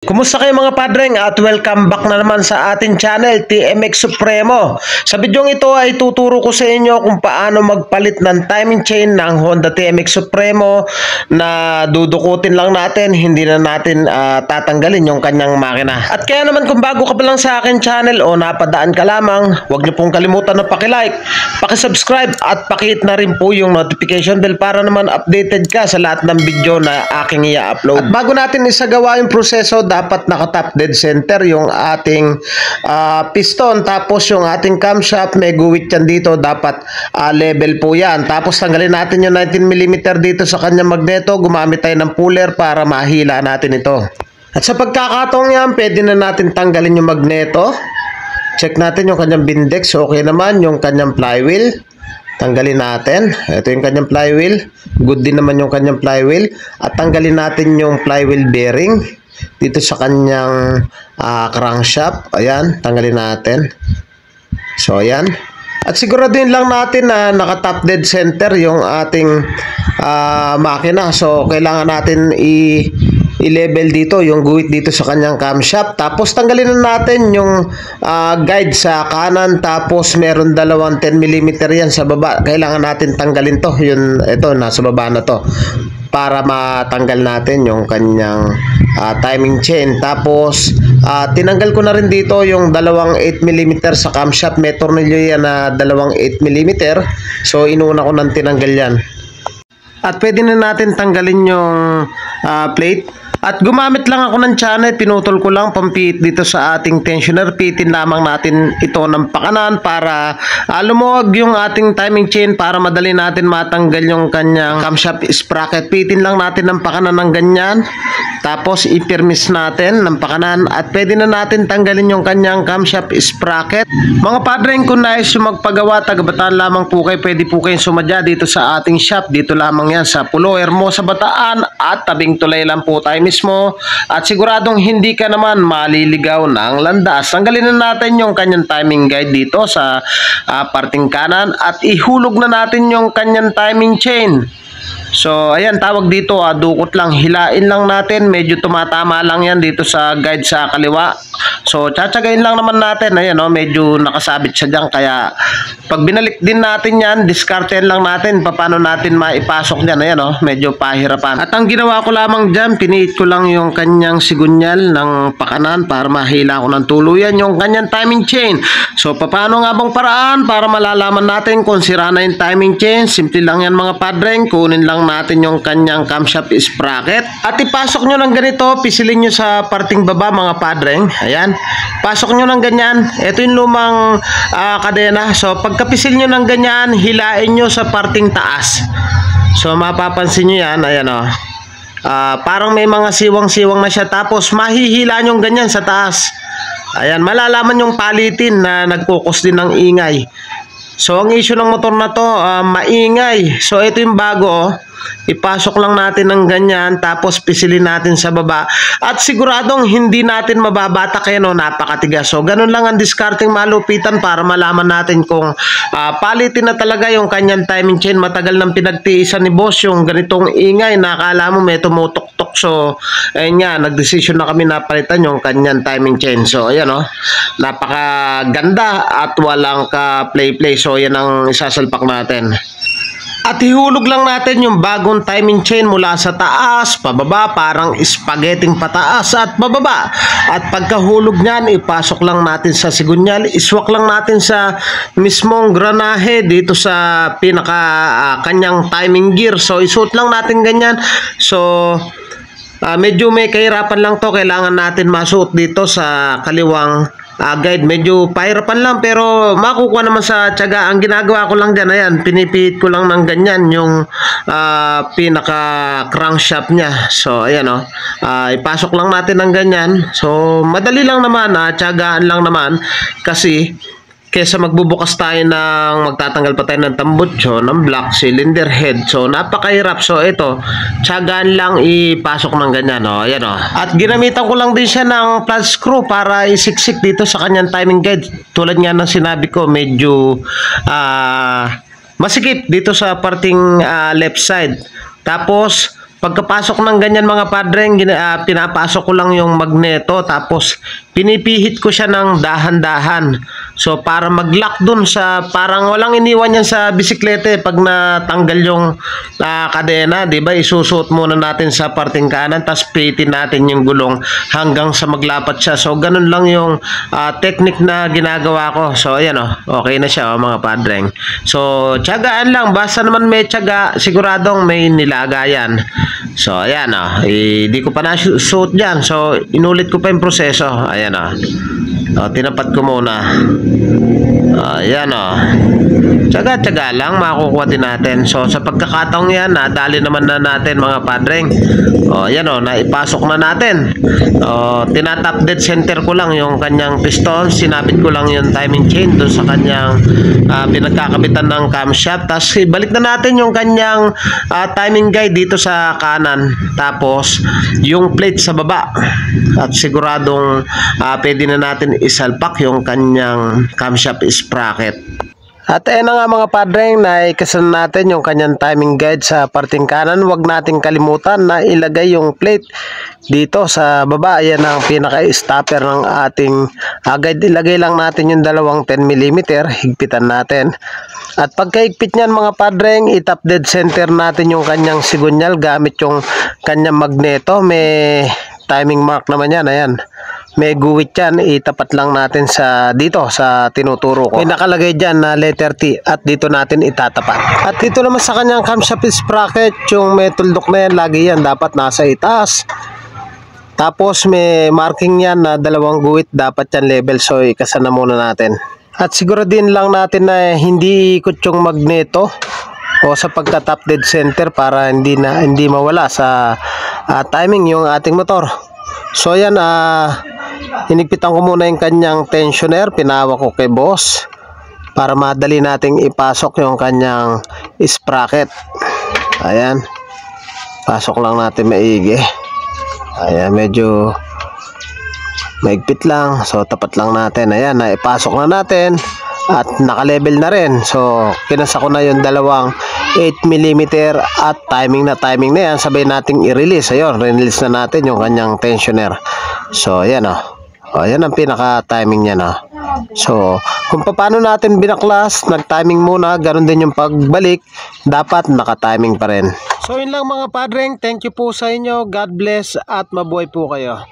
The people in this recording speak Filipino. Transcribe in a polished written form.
Kumusta kayo mga padreng at welcome back na naman sa ating channel TMX Supremo. Sa bidyong ito ay tuturo ko sa inyo kung paano magpalit ng timing chain ng Honda TMX Supremo na dudukutin lang natin, hindi na natin tatanggalin yung kanyang makina. At kaya naman kung bago ka pa lang sa akin channel o napadaan ka lamang, huwag niyo pong kalimutan na paki-like, paki-subscribe at paki-hit na rin po yung notification bell para naman updated ka sa lahat ng video na aking i-upload. At bago natin isagawa yung proseso, dapat naka-top dead center yung ating piston, tapos yung ating camshaft may guwit yan dito, dapat level po yan. Tapos tanggalin natin yung 19mm dito sa kanyang magneto, gumamit tayo ng puller para mahila natin ito. At sa pagkakataong yan, pwede na natin tanggalin yung magneto. Check natin yung kanyang bindex, okay naman. Yung kanyang flywheel, tanggalin natin. Ito yung kanyang flywheel, good din naman yung kanyang flywheel. At tanggalin natin yung flywheel bearing dito sa kanyang crankshaft. Ayan, tanggalin natin. So ayan. At siguraduhin lang natin na naka-top dead center yung ating makina. So kailangan natin i-level dito yung guhit dito sa kanyang camshaft. Tapos tanggalin na natin yung guide sa kanan, tapos meron dalawang 10mm yan sa baba. Kailangan natin tanggalin to. Yun, ito nasa baba na to, para matanggal natin yung kanyang timing chain. Tapos tinanggal ko na rin dito yung dalawang 8mm sa camshaft. May tornilyo yan na dalawang 8mm. So inuna ko nang tinanggal yan. At pwede na natin tanggalin yung plate. At gumamit lang ako ng channel, pinutol ko lang pampihit dito sa ating tensioner. Pitin lamang natin ito ng pakanan para lumuwag yung ating timing chain, para madali natin matanggal yung kanyang camshaft sprocket. Pitin lang natin ng pakanan ng ganyan. Tapos ipirmis natin ng pakanan at pwede na natin tanggalin yung kanyang camshaft sprocket. Mga padreng, kung nais yung magpagawa, taga-Bataan lamang po kayo, pwede po kayong sumadya dito sa ating shop. Dito lamang yan sa Pulo, Hermosa, Bataan, at tabing tulay lang po tayo mismo. At siguradong hindi ka naman maliligaw ng landas. Tanggalin na natin yung kanyang timing guide dito sa parting kanan at ihulog na natin yung kanyang timing chain. So ayan, tawag dito dukot lang, hilain lang natin, medyo tumatama lang yan dito sa guide sa kaliwa. So tsatsagain lang naman natin, ayan medyo nakasabit siya dyan, kaya pag binalik din natin yan, diskartehan lang natin paano natin maipasok dyan. Ayan medyo pahirapan. At ang ginawa ko lamang dyan, piniit ko lang yung kanyang sigunyal ng pakanan para mahila ko ng tuluyan yung kanyang timing chain. So paano nga bang paraan para malalaman natin kung sira na yung timing chain? Simple lang yan mga padreng, kunin lang natin yung kanyang camshaft sprocket at ipasok nyo ng ganito, pisilin nyo sa parting baba mga padreng. Ayan, pasok nyo ng ganyan. Ito yung lumang kadena. So pagkapisil nyo ng ganyan, hilain nyo sa parting taas. So mapapansin nyo yan, ayan parang may mga siwang-siwang na siya. Tapos mahihila nyo ganyan sa taas. Ayan, malalaman yung palitin na nagkukos din ng ingay. So ang issue ng motor na to, maingay. So ito yung bago, ipasok lang natin ng ganyan, tapos pisilin natin sa baba. At siguradong hindi natin mababatak yan, napakatigas. So ganun lang ang discarding malupitan para malaman natin kung palitin na talaga yung kanyang timing chain. Matagal nang pinagtiisan ni boss yung ganitong ingay, nakala mo may tumutok-tok. So ayun nga, nagdesisyon na kami na palitan yung kanyang timing chain. So ayan napakaganda at walang ka play-play. So yan ang isasalpak natin. At ihulog lang natin yung bagong timing chain mula sa taas, pababa, parang spaghetting pataas at pababa. At pagkahulog niyan, ipasok lang natin sa sigunyal, iswak lang natin sa mismong granahe dito sa pinaka kanyang timing gear. So isuot lang natin ganyan. So medyo may kahirapan lang to, kailangan natin masuot dito sa kaliwang guide. Medyo pahirapan lang pero makukuha naman sa tiyaga. Ang ginagawa ko lang dyan, ayan, pinipihit ko lang ng ganyan yung pinaka crankshaft nya. So ayan ipasok lang natin ng ganyan. So madali lang naman, tiyagaan lang naman, kasi kesa magbubukas tayo magtatanggal pa tayo ng tambutso, ng block cylinder head. So napakahirap. So ito, tiyagaan lang ipasok ng ganyan ayan At ginamitan ko lang din siya ng flat screw para isiksik dito sa kanyang timing guide. Tulad nga ng sinabi ko, medyo masikip dito sa parting left side. Tapos Pagkapasok ng ganyan mga padreng, pinapasok ko lang yung magneto tapos pinipihit ko siya ng dahan-dahan. So para mag-lock dun sa, parang walang iniwan yan sa bisikleta pag natanggal yung kadena, di ba? Isusuot muna natin sa parting kanan tapos pihitin natin yung gulong hanggang sa maglapat siya. So ganun lang yung technique na ginagawa ko. So ayan okay na siya mga padreng. So tiyagaan lang, basta naman may tiyaga, siguradong may nilaga yan. So ayan di ko pa na-shoot dyan. So inulit ko pa yung proseso. Ayan tinapat ko muna. Ayan Tsaga-tsaga lang, makukuha din natin. So sa pagkakataong yan, nadali naman na natin mga padreng. Ayan naipasok na natin. Tinatap dead center ko lang yung kanyang piston. Sinapit ko lang yung timing chain doon sa kanyang pinagkakabitan ng camshaft. Tapos ibalik na natin yung kanyang timing guide dito sa kanan. Tapos yung plate sa baba. At siguradong pwede na natin isalpak yung kanyang camshaft sprocket. At ayan na nga mga padreng, naikasan natin yung kanyang timing guide sa parting kanan. Huwag nating kalimutan na ilagay yung plate dito sa baba. Ayan ang pinaka-stopper ng ating guide. Ilagay lang natin yung dalawang 10mm, higpitan natin. At pagkaigpit niyan mga padreng, itap dead center natin yung kanyang sigunyal gamit yung kanyang magneto. May timing mark naman yan, ayan. May guwit yan, itapat lang natin sa dito sa tinuturo ko. May nakalagay dyan na letter T at dito natin itatapat. At dito naman sa kanyang camshaft sprocket, yung may tuldok na yan, lagi yan dapat nasa itaas. Tapos may marking yan na dalawang guwit, dapat yan level, so ikasan na muna natin. At siguro din lang natin na hindi ikot yung magneto o sa pagka-top dead center para hindi mawala sa timing yung ating motor. So yan, hinigpitan ko muna yung kanyang tensioner, pinawa ko kay boss para madali nating ipasok yung kanyang sprocket. Ayan, pasok lang natin maigi. Ayan, medyo maigpit lang, so tapat lang natin. Ayan, naipasok na natin at naka-level na rin. So kinasa ko na yung dalawang 8mm at timing na yan, sabay nating i-release. Ayun, release na natin yung kanyang tensioner. So ayan ayan ang pinaka-timing niya So kung paano natin binaklas, nag-timing muna, ganun din yung pagbalik, dapat naka-timing pa rin. So yun lang mga padreng, thank you po sa inyo, God bless at mabuhay po kayo.